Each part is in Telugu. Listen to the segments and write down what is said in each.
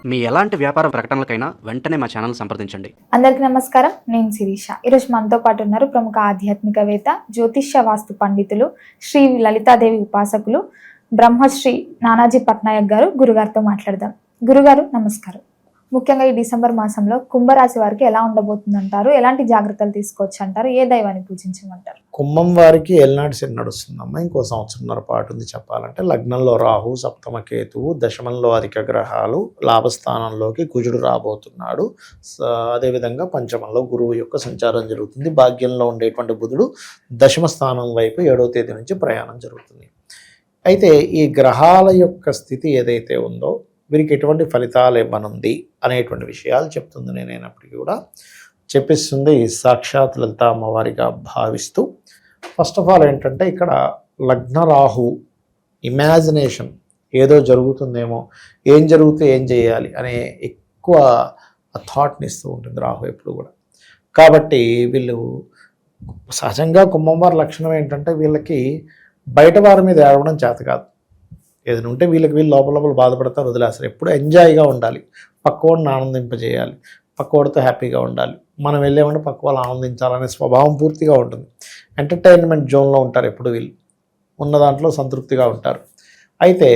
మీ ఎలాంటి వ్యాపార ప్రకటనలకైనా వెంటనే మా ఛానల్ సంప్రదించండి. అందరికీ నమస్కారం. నేను శిరీష. ఈరోజు మనతో పాటు ఉన్నారు ప్రముఖ ఆధ్యాత్మికవేత్త, జ్యోతిష్య వాస్తు పండితులు, శ్రీ లలితాదేవి ఉపాసకులు, బ్రహ్మశ్రీ నానాజీ పట్నాయక్ గారు. గురుగారితో మాట్లాడదాం. గురుగారు నమస్కారం. ముఖ్యంగా ఈ డిసెంబర్ మాసంలో కుంభరాశి వారికి ఎలా ఉండబోతుందంటారు? ఎలాంటి జాగ్రత్తలు తీసుకోవచ్చు అంటారు? ఏ దైవాన్ని పూజించమంటారు? కుంభం వారికి ఏలినాటి శని నడుస్తుందమ్మా. ఇంకో సంవత్సరంన్నర పాటు ఉంది చెప్పాలంటే. లగ్నంలో రాహు, సప్తమ కేతువు, దశమంలో అధిక గ్రహాలు, లాభస్థానంలోకి కుజుడు రాబోతున్నాడు. అదేవిధంగా పంచమంలో గురువు యొక్క సంచారం జరుగుతుంది. భాగ్యంలో ఉండేటువంటి బుధుడు దశమ స్థానం వైపు 7వ తేదీ నుంచి ప్రయాణం జరుగుతుంది. అయితే ఈ గ్రహాల యొక్క స్థితి ఏదైతే ఉందో వీరికి ఎటువంటి ఫలితాలు ఇవ్వనుంది అనేటువంటి విషయాలు చెప్తుంది. నేనైనప్పటికీ కూడా చెప్పిస్తుంది సాక్షాత్ లలిత అమ్మవారిగా భావిస్తూ. ఫస్ట్ ఆఫ్ ఆల్ ఏంటంటే ఇక్కడ లగ్న రాహు ఇమాజినేషన్ ఏదో జరుగుతుందేమో, ఏం జరిగితే ఏం చేయాలి అనే ఎక్కువ థాట్ని ఇస్తూ ఉంటుంది రాహు ఎప్పుడు కూడా. కాబట్టి వీళ్ళు సహజంగా కుంభం వారి లక్షణం ఏంటంటే వీళ్ళకి బయట వారి మీద ఏడవడం చేత కాదు. ఏదైనా ఉంటే వీళ్ళు లోపల బాధపడతారు, వదిలేస్తారు. ఎప్పుడు ఎంజాయ్గా ఉండాలి, పక్కవాడిని ఆనందింపజేయాలి, పక్కవాడితో హ్యాపీగా ఉండాలి. మనం వెళ్ళామంటే పక్క వాళ్ళు ఆనందించాలనే స్వభావం పూర్తిగా ఉంటుంది. ఎంటర్టైన్మెంట్ జోన్లో ఉంటారు ఎప్పుడు వీళ్ళు, ఉన్న దాంట్లో సంతృప్తిగా ఉంటారు. అయితే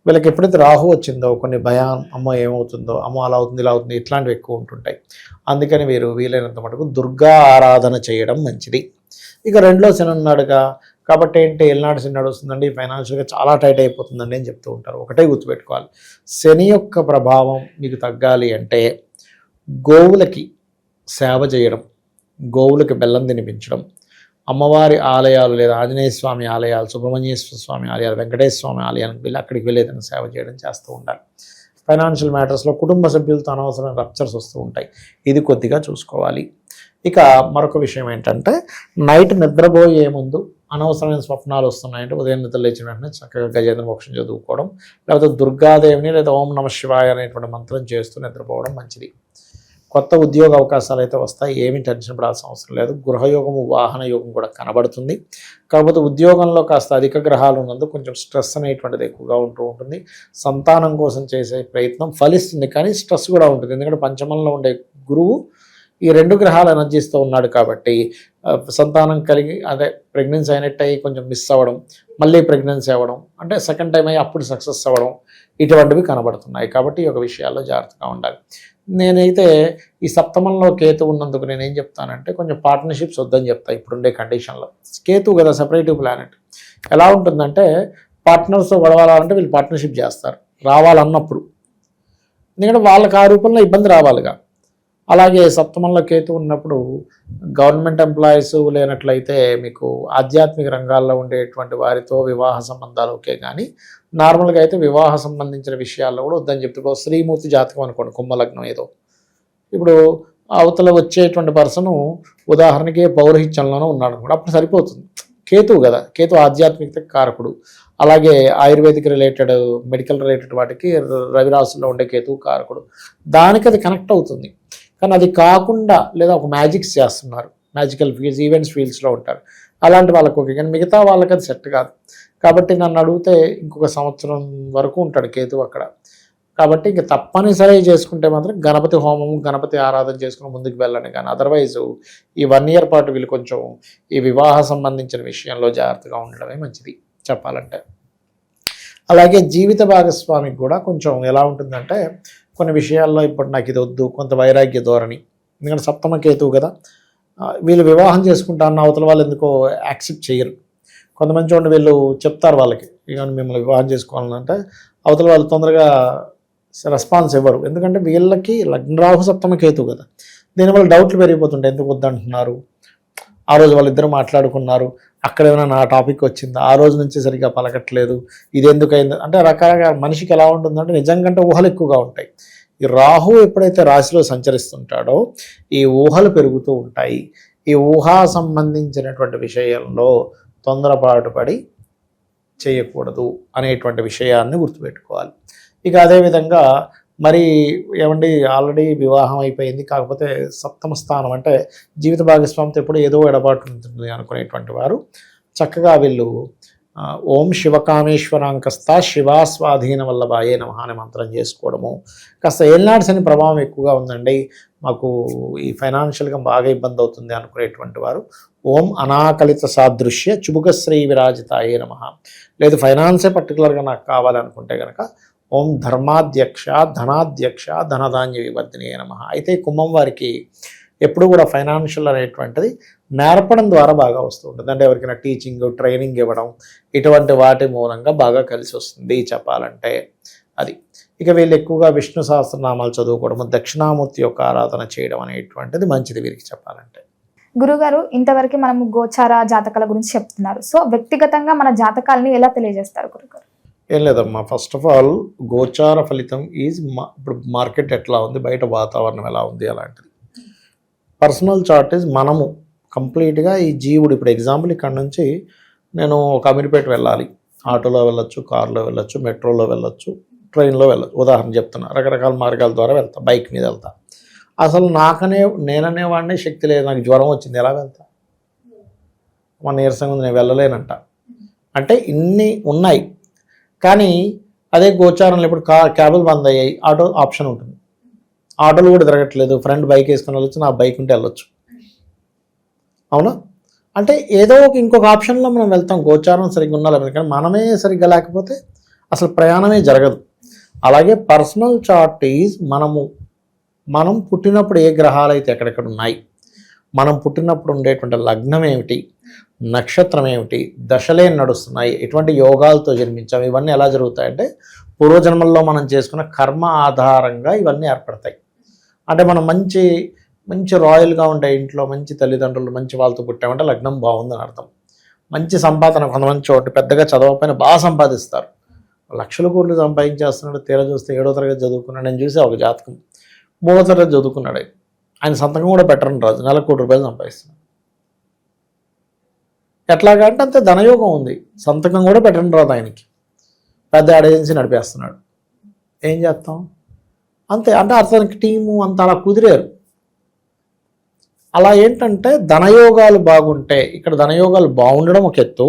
వీళ్ళకి ఎప్పుడైతే రాహు వచ్చిందో కొన్ని భయం, అమ్మో ఏమవుతుందో, అమ్మో అలా అవుతుంది ఇలా అవుతుంది, ఇట్లాంటివి ఎక్కువ ఉంటుంటాయి. అందుకని వీలైనంత మటుకు దుర్గా ఆరాధన చేయడం మంచిది. ఇక రెండో శని ఉన్నాడుగా కాబట్టి ఏంటి, ఏలినాటి శని నడుస్తుందండి, ఫైనాన్షియల్గా చాలా టైట్ అయిపోతుందండి అని చెప్తూ ఉంటారు. ఒకటే గుర్తుపెట్టుకోవాలి, శని యొక్క ప్రభావం మీకు తగ్గాలి అంటే గోవులకి సేవ చేయడం, గోవులకి బెల్లం తినిపించడం, అమ్మవారి ఆలయాలు లేదా ఆంజనేయ స్వామి ఆలయాలు, సుబ్రహ్మణ్యేశ్వర స్వామి ఆలయాలు, వెంకటేశ్వర స్వామి ఆలయానికి వెళ్ళి అక్కడికి వెళ్ళి ఏదైనా సేవ చేయడం చేస్తూ ఉండాలి. ఫైనాన్షియల్ మ్యాటర్స్లో కుటుంబ సభ్యులతో అనవసరమైన రప్చర్స్ వస్తూ ఉంటాయి, ఇది కొద్దిగా చూసుకోవాలి. ఇక మరొక విషయం ఏంటంటే నైట్ నిద్రపోయే ముందు అనవసరమైన స్వప్నాలు వస్తున్నాయంటే ఉదయం నిద్ర లేచిన వెంటనే చక్కగా గజేంద్ర మోక్షం చదువుకోవడం, లేకపోతే దుర్గాదేవిని లేదా ఓం నమ శివాయ అనేటువంటి మంత్రం చేస్తూ నిద్రపోవడం మంచిది. కొత్త ఉద్యోగ అవకాశాలు అయితే వస్తాయి, ఏమీ టెన్షన్ పడాల్సిన అవసరం లేదు. గృహయోగము, వాహన యోగం కూడా కనబడుతుంది. కాకపోతే ఉద్యోగంలో కాస్త అధిక గ్రహాలు ఉన్నందుకు కొంచెం స్ట్రెస్ అనేటువంటిది ఎక్కువగా ఉంటూ ఉంటుంది. సంతానం కోసం చేసే ప్రయత్నం ఫలిస్తుంది, కానీ స్ట్రెస్ కూడా ఉంటుంది. ఎందుకంటే పంచమంలో ఉండే గురువు ఈ 2 గ్రహాల ఎనర్జీస్తో ఉన్నాడు కాబట్టి సంతానం కలిగి అదే ప్రెగ్నెన్సీ అయినట్టు అయ్యి కొంచెం మిస్ అవ్వడం, మళ్ళీ ప్రెగ్నెన్సీ అవ్వడం, అంటే సెకండ్ టైం అయ్యి అప్పుడు సక్సెస్ అవ్వడం, ఇటువంటివి కనబడుతున్నాయి. కాబట్టి ఈ యొక్క విషయాల్లో జాగ్రత్తగా ఉండాలి. నేనైతే ఈ సప్తమంలో కేతు ఉన్నందుకు నేనేం చెప్తానంటే కొంచెం పార్ట్నర్షిప్స్ వద్దని చెప్తాను ఇప్పుడుండే కండిషన్లో. కేతు కదా సెపరేటివ్ ప్లానెట్. ఎలా ఉంటుందంటే పార్ట్నర్స్తో గొడవాలంటే వీళ్ళు పార్ట్నర్షిప్ చేస్తారు రావాలన్నప్పుడు, ఎందుకంటే వాళ్ళకి ఆ రూపంలో ఇబ్బంది రావాలిగా. అలాగే సప్తమంలో కేతు ఉన్నప్పుడు గవర్నమెంట్ ఎంప్లాయీస్ లేనట్లయితే మీకు ఆధ్యాత్మిక రంగాల్లో ఉండేటువంటి వారితో వివాహ సంబంధాలు ఓకే, కానీ నార్మల్గా అయితే వివాహ సంబంధించిన విషయాల్లో కూడా వద్దని చెప్తే, ఇప్పుడు శ్రీమూర్తి జాతకం అనుకోండి, కుంభలగ్నం ఏదో, ఇప్పుడు అవతల వచ్చేటువంటి పర్సను ఉదాహరణకి పౌరహిత్యంలోనే ఉన్నాడు అనుకోండి, అప్పుడు సరిపోతుంది. కేతువు కదా, కేతు ఆధ్యాత్మికత కారకుడు. అలాగే ఆయుర్వేదిక్ రిలేటెడ్, మెడికల్ రిలేటెడ్ వాటికి రవిరాశుల్లో ఉండే కేతువు కారకుడు, దానికి అది కనెక్ట్ అవుతుంది. కానీ అది కాకుండా లేదా ఒక మ్యాజిక్స్ చేస్తున్నారు, మ్యాజికల్ ఫీల్డ్స్, ఈవెంట్స్ ఫీల్డ్స్లో ఉంటారు, అలాంటి వాళ్ళకు ఓకే, కానీ మిగతా వాళ్ళకి అది సెట్ కాదు. కాబట్టి నన్ను అడిగితే ఇంకొక సంవత్సరం వరకు ఉంటాడు కేతువు అక్కడ. కాబట్టి ఇంక తప్పనిసరి చేసుకుంటే మాత్రం గణపతి హోమము, గణపతి ఆరాధన చేసుకుని ముందుకు వెళ్ళండి. కానీ అదర్వైజ్ ఈ 1 ఇయర్ పాటు వీళ్ళు కొంచెం ఈ వివాహ సంబంధించిన విషయంలో జాగ్రత్తగా ఉండడమే మంచిది చెప్పాలంటే. అలాగే జీవిత భాగస్వామికి కూడా కొంచెం ఎలా ఉంటుందంటే కొన్ని విషయాల్లో ఇప్పుడు నాకు ఇది వద్దు, కొంత వైరాగ్య ధోరణి. ఎందుకంటే సప్తమ కేతువు కదా, వీళ్ళు వివాహం చేసుకుంటా అన్న అవతల వాళ్ళు ఎందుకో యాక్సెప్ట్ చేయరు. కొంతమంది చూడండి, వీళ్ళు చెప్తారు వాళ్ళకి ఇక మిమ్మల్ని వివాహం చేసుకోవాలంటే అవతల వాళ్ళు తొందరగా రెస్పాన్స్ ఇవ్వరు. ఎందుకంటే వీళ్ళకి లగ్నరాహు సప్తమ కేతువు కదా, దీనివల్ల డౌట్లు పెరిగిపోతుంటాయి. ఎందుకు వద్దంటున్నారు, ఆ రోజు వాళ్ళిద్దరూ మాట్లాడుకున్నారు, అక్కడ ఏమైనా నా టాపిక్ వచ్చిందా, ఆ రోజు నుంచి సరిగ్గా పలకట్లేదు, ఇది ఎందుకైంది అంటే రకరకాల మనిషికి ఎలా ఉంటుందంటే నిజంగా ఊహలు ఎక్కువగా ఉంటాయి. ఈ రాహు ఎప్పుడైతే రాశిలో సంచరిస్తుంటాడో ఈ ఊహలు పెరుగుతూ ఉంటాయి. ఈ ఊహా సంబంధించినటువంటి విషయంలో తొందరపాటు పడి చేయకూడదు అనేటువంటి విషయాన్ని గుర్తుపెట్టుకోవాలి. ఇక అదేవిధంగా మరి ఏమండి ఆల్రెడీ వివాహం అయిపోయింది, కాకపోతే సప్తమ స్థానం అంటే జీవిత భాగస్వామితో ఎప్పుడు ఏదో ఎడబాటు ఉంటుంది అనుకునేటువంటి వారు చక్కగా వీళ్ళు ఓం శివకామేశ్వరాంకస్త శివా స్వాధీన వల్లభాయే నమః అనే మంత్రం చేసుకోవడము. కాస్త ఏలినాటి శని ప్రభావం ఎక్కువగా ఉందండి, మాకు ఈ ఫైనాన్షియల్గా బాగా ఇబ్బంది అవుతుంది అనుకునేటువంటి వారు ఓం అనాకలిత సాదృశ్య చుబుకశ్రీ విరాజితాయే నమః, లేదు ఫైనాన్సే పర్టికులర్గా నాకు కావాలనుకుంటే కనుక ఓం ధర్మాధ్యక్ష ధనాధ్యక్ష ధనధాన్య వివర్ధినియే నమః. అయితే కుంభం వారికి ఎప్పుడు కూడా ఫైనాన్షియల్ అనేటువంటిది నేర్పడం ద్వారా బాగా వస్తూ ఉంటుంది. అంటే ఎవరికైనా టీచింగ్ ట్రైనింగ్ ఇవ్వడం ఇటువంటి వాటి మూలంగా బాగా కలిసి వస్తుంది చెప్పాలంటే అది. ఇక వీళ్ళు ఎక్కువగా విష్ణు సహస్రనామాలు చదువుకోవడం, దక్షిణామూర్తి యొక్క ఆరాధన చేయడం అనేటువంటిది మంచిది వీరికి చెప్పాలంటే. గురుగారు, ఇంతవరకు మనము గోచార జాతకాల గురించి చెప్తున్నారు. సో వ్యక్తిగతంగా మన జాతకాలని ఎలా తెలియజేస్తారు గురుగారు? ఏం లేదమ్మా, ఫస్ట్ ఆఫ్ ఆల్ గోచార ఫలితం ఈజ్ ఇప్పుడు మార్కెట్ ఎట్లా ఉంది, బయట వాతావరణం ఎలా ఉంది అలాంటిది. పర్సనల్ చార్ట్ ఈజ్ మనము కంప్లీట్గా ఈ జీవుడు. ఇప్పుడు ఎగ్జాంపుల్ ఇక్కడ నుంచి నేను ఒక అమీర్పేట వెళ్ళాలి, ఆటోలో వెళ్ళొచ్చు, కారులో వెళ్ళొచ్చు, మెట్రోలో వెళ్ళొచ్చు, ట్రైన్లో వెళ్ళొచ్చు, ఉదాహరణ చెప్తున్నా. రకరకాల మార్గాల ద్వారా వెళ్తా, బైక్ మీద వెళ్తా. అసలు నేననేవాడిని శక్తి లేదు, నాకు జ్వరం వచ్చింది, ఎలా వెళ్తా? మన నీరసంగా ఉంది, నేను వెళ్ళలేనంట. అంటే ఇన్ని ఉన్నాయి. కానీ అదే గోచారంలో ఇప్పుడు క్యాబులు బంద్ అయ్యాయి, ఆటో ఆప్షన్ ఉంటుంది, ఆటోలు కూడా తిరగట్లేదు, ఫ్రెండ్ బైక్ వేసుకొని వెళ్ళొచ్చు, నా బైక్ ఉంటే వెళ్ళొచ్చు, అవునా? అంటే ఏదో ఇంకొక ఆప్షన్లో మనం వెళ్తాం, గోచారం సరిగ్గా ఉండాలి. కానీ మనమే సరిగ్గా లేకపోతే అసలు ప్రయాణమే జరగదు. అలాగే పర్సనల్ చార్ట్ ఈజ్ మనం పుట్టినప్పుడు ఏ గ్రహాలు అయితే ఎక్కడెక్కడ ఉన్నాయి, మనం పుట్టినప్పుడు ఉండేటువంటి లగ్నం ఏమిటి, నక్షత్రం ఏమిటి, దశలే నడుస్తున్నాయి, ఎటువంటి యోగాలతో జన్మించాము, ఇవన్నీ ఎలా జరుగుతాయంటే పూర్వజన్మల్లో మనం చేసుకున్న కర్మ ఆధారంగా ఇవన్నీ ఏర్పడతాయి. అంటే మనం మంచి రాయల్గా ఉండే ఇంట్లో, మంచి తల్లిదండ్రులు, మంచి వాళ్ళతో పుట్టామంటే లగ్నం బాగుందని అర్థం. మంచి సంపాదన, కొంతమంది చోటు పెద్దగా చదవకపోయినా బాగా సంపాదిస్తారు, లక్షల కోట్లు సంపాదించేస్తున్నాడు, తీరా చూస్తే 7వ తరగతి చదువుకున్నాడు. నేను చూసే ఒక జాతకం 3వ తరగతి చదువుకున్నాడు, ఆయన సంతకం కూడా పెట్టరని రాజు, నెలకు ₹1,00,00,000 సంపాదిస్తున్నాడు. ఎట్లాగంటే అంతే ధనయోగం ఉంది, సంతకం కూడా పెట్టరని రాదు ఆయనకి, పెద్ద ఏజెన్సీ నడిపేస్తున్నాడు. ఏం చేస్తాం? అంతే. అంటే అతనికి టీము అంత అలా కుదిరారు. అలా ఏంటంటే ధనయోగాలు బాగుంటే, ఇక్కడ ధనయోగాలు బాగుండడం ఒక ఎత్తు,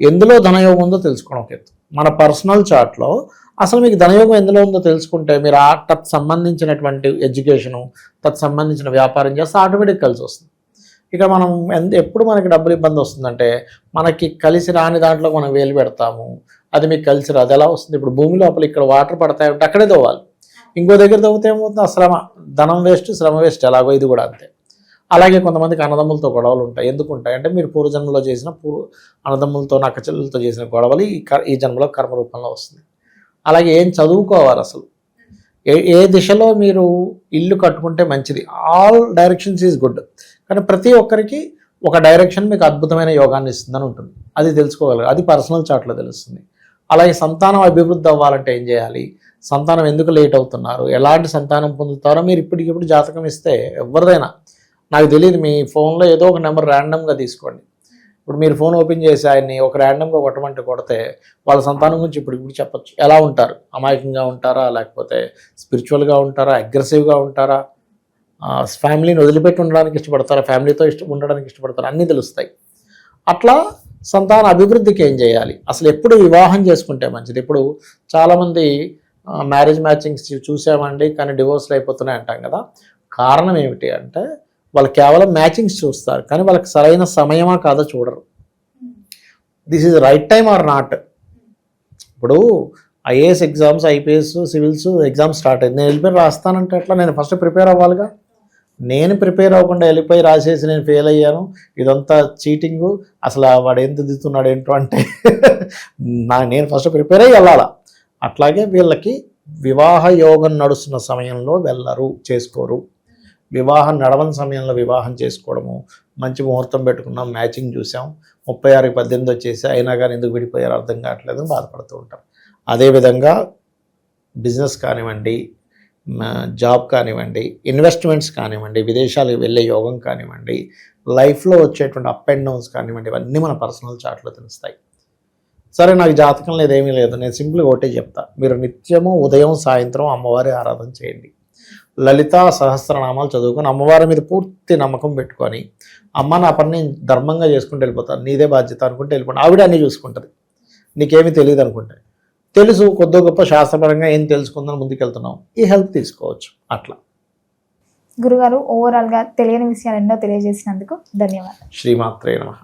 ఎందులో ధనయోగం ఉందో తెలుసుకోవడం ఒక ఎత్తు. మన పర్సనల్ చార్ట్లో అసలు మీకు ధనయోగం ఎందులో ఉందో తెలుసుకుంటే మీరు తత్ సంబంధించినటువంటి ఎడ్యుకేషను, తత్ సంబంధించిన వ్యాపారం చేస్తే ఆటోమేటిక్ కలిసి వస్తుంది. ఇక మనం ఎప్పుడు మనకి డబ్బులు ఇబ్బంది వస్తుందంటే మనకి కలిసి రాని దాంట్లో మనం వేలు పెడతాము, అది మీకు కలిసి రాదు. ఎలా వస్తుంది? ఇప్పుడు భూమి లోపల ఇక్కడ వాటర్ పడతాయంటే అక్కడే తవ్వాలి, ఇంకో దగ్గర తవ్వుతే ఏమవుతుంది? శ్రమ, ధనం వేస్ట్, శ్రమ వేస్ట్. ఎలాగో ఇది కూడా అంతే. అలాగే కొంతమందికి అన్నదమ్ములతో గొడవలు ఉంటాయి. ఎందుకు ఉంటాయి అంటే మీరు పూర్వజన్మలో చేసిన అన్నదమ్ములతో నక్కచెల్లెలతో చేసిన గొడవలు ఈ జన్మలో కర్మ రూపంలో వస్తుంది. అలాగే ఏం చదువుకోవాలి, అసలు ఏ దిశలో మీరు ఇల్లు కట్టుకుంటే మంచిది. ఆల్ డైరెక్షన్స్ ఈజ్ గుడ్, కానీ ప్రతి ఒక్కరికి ఒక డైరెక్షన్ మీకు అద్భుతమైన యోగాన్ని ఇస్తుందని ఉంటుంది, అది తెలుసుకోగలరు. అది పర్సనల్ చార్ట్లో తెలుస్తుంది. అలాగే సంతానం అభివృద్ధి అవ్వాలంటే ఏం చేయాలి, సంతానం ఎందుకు లేట్ అవుతున్నారు, ఎలాంటి సంతానం పొందుతారో మీరు ఇప్పటికిప్పుడు జాతకం ఇస్తే ఎవరిదైనా, నాకు తెలియదు, మీ ఫోన్లో ఏదో ఒక నెంబర్ ర్యాండమ్గా తీసుకోండి. ఇప్పుడు మీరు ఫోన్ ఓపెన్ చేసి ఆయన్ని ఒక ర్యాండమ్గా కొడితే వాళ్ళ సంతానం గురించి ఇప్పుడు చెప్పచ్చు. ఎలా ఉంటారు, అమాయకంగా ఉంటారా, లేకపోతే స్పిరిచువల్గా ఉంటారా, అగ్రెసివ్గా ఉంటారా, ఫ్యామిలీని వదిలిపెట్టి ఉండడానికి ఇష్టపడతారా, ఫ్యామిలీతో ఉండడానికి ఇష్టపడతారా, అన్నీ తెలుస్తాయి. అట్లా సంతాన అభివృద్ధికి ఏం చేయాలి, అసలు ఎప్పుడు వివాహం చేసుకుంటే మంచిది. ఇప్పుడు చాలామంది మ్యారేజ్ మ్యాచింగ్స్ చూసామండి కానీ డివోర్స్లు అయిపోతున్నాయి అంటాం కదా. కారణం ఏమిటి అంటే వాళ్ళు కేవలం మ్యాచింగ్స్ చూస్తారు, కానీ వాళ్ళకి సరైన సమయమా కాదో చూడరు. This is right time or not. ఇప్పుడు IAS exams, IPS, civils exams start అయింది, నేను వెళ్ళిపోయి రాస్తానంటే ఎట్లా? నేను ఫస్ట్ ప్రిపేర్ అవ్వాలిగా. నేను ప్రిపేర్ అవ్వకుండా వెళ్ళిపోయి రాసేసి నేను ఫెయిల్ అయ్యాను, ఇదంతా చీటింగు, అసలు వాడు ఏం దిద్దుతున్నాడు ఏంటో అంటే నేను ఫస్ట్ ప్రిపేర్ అయ్యి వెళ్ళాలా. అట్లాగే వీళ్ళకి వివాహ యోగం నడుస్తున్న సమయంలో వెళ్ళరు, చేసుకోరు. వివాహం నడవని సమయంలో వివాహం చేసుకోవడము, మంచి ముహూర్తం పెట్టుకున్నాం, మ్యాచింగ్ చూసాం, 36కి 18 వచ్చేసి అయినా కానీ ఎందుకు విడిపోయారు అర్థం కావట్లేదు బాధపడుతూ ఉంటాం. అదేవిధంగా బిజినెస్ కానివ్వండి, జాబ్ కానివ్వండి, ఇన్వెస్ట్మెంట్స్ కానివ్వండి, విదేశాలకు వెళ్ళే యోగం కానివ్వండి, లైఫ్లో వచ్చేటువంటి అప్ అండ్ డౌన్స్ కానివ్వండి, ఇవన్నీ మన పర్సనల్ చార్ట్లో తెలుస్తాయి. సరే నాకు జాతకం లేదేమీ లేదు, నేను సింపుల్గా ఒకటే చెప్తా, మీరు నిత్యము ఉదయం సాయంత్రం అమ్మవారి ఆరాధన చేయండి, లలితా సహస్రనామాలు చదువుకొని అమ్మవారి మీద పూర్తి నమ్మకం పెట్టుకొని, అమ్మ నా పని నేను ధర్మంగా చేసుకుంటూ వెళ్ళిపోతాను, నీదే బాధ్యత అనుకుంటే వెళ్ళిపోండి, ఆవిడ అన్నీ చూసుకుంటుంది. నీకేమీ తెలియదు అనుకుంటే, తెలుసు కొద్ది గొప్ప శాస్త్రపరంగా ఏం తెలుసుకుందని ముందుకెళ్తున్నావు, ఈ హెల్ప్ తీసుకోవచ్చు. అట్లా గురుగారు ఓవరాల్గా తెలియని విషయాలు ఎన్నో తెలియజేసినందుకు ధన్యవాదాలు. శ్రీమాత్రే నమః.